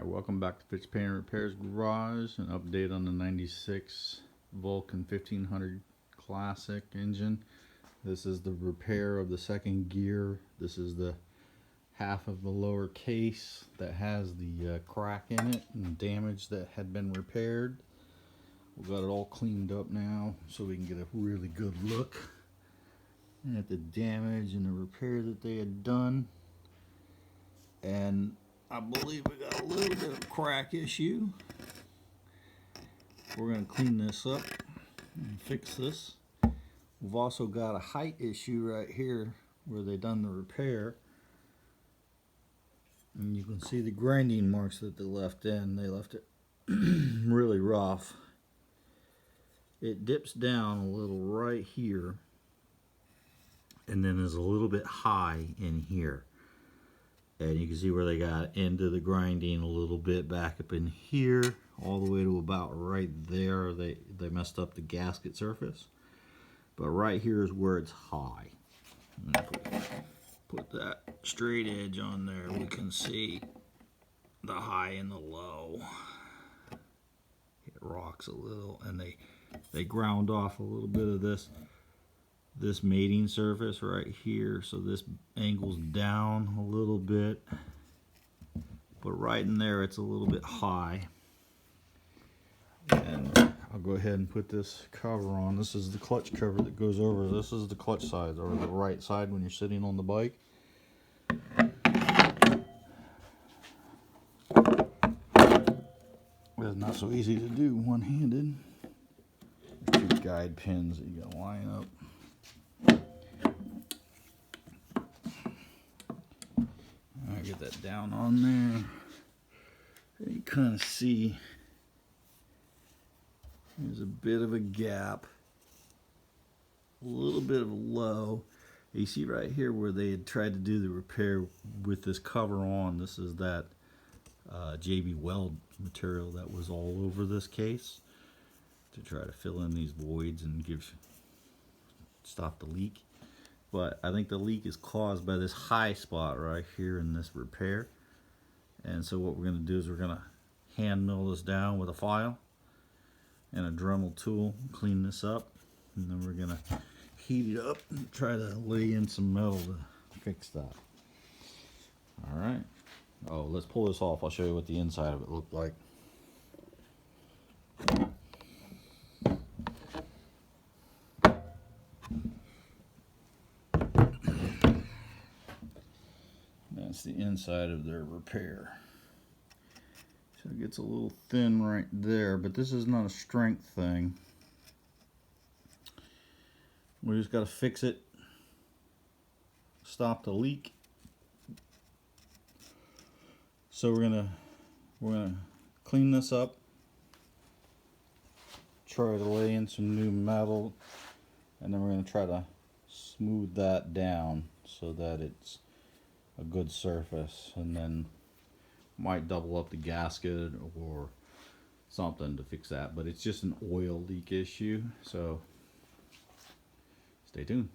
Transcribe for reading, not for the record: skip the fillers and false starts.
Alright, welcome back to Fix Paint and Repairs Garage. An update on the 96 Vulcan 1500 Classic engine. This is the repair of the second gear. This is the half of the lower case that has the crack in it and damage that had been repaired. We've got it all cleaned up now so we can get a really good look at the damage and the repair that they had done. And I believe we got a little bit of a crack issue. We're going to clean this up and fix this. We've also got a height issue right here where they done the repair. And you can see the grinding marks that they left in. They left it really rough. It dips down a little right here and then is a little bit high in here. And you can see where they got into the grinding a little bit back up in here, all the way to about right there. They messed up the gasket surface. But right here is where it's high. And if we put that straight edge on there, we can see the high and the low. It rocks a little, and they ground off a little bit of this mating surface right here, so this angles down a little bit, but right in there it's a little bit high. And I'll go ahead and put this cover on. This is the clutch cover that goes over. This is the clutch side, or the right side when you're sitting on the bike. It's not so easy to do one-handed. There's two guide pins that you gotta line up. Get that down on there. And you kind of see there's a bit of a gap, a little bit of a low. You see right here where they had tried to do the repair with this cover on. This is that JB Weld material that was all over this case to try to fill in these voids and stop the leak. But I think the leak is caused by this high spot right here in this repair. And so what we're going to do is we're going to hand mill this down with a file and a Dremel tool, clean this up, and then we're going to heat it up and try to lay in some metal to fix that. Alright. Oh, let's pull this off. I'll show you what the inside of it looked like. That's the inside of their repair. So it gets a little thin right there, but this is not a strength thing. We just got to fix it, stop the leak. So we're gonna clean this up, try to lay in some new metal, and then we're gonna try to smooth that down so that it's a good surface, and then might double up the gasket or something to fix that. But it's just an oil leak issue, so stay tuned.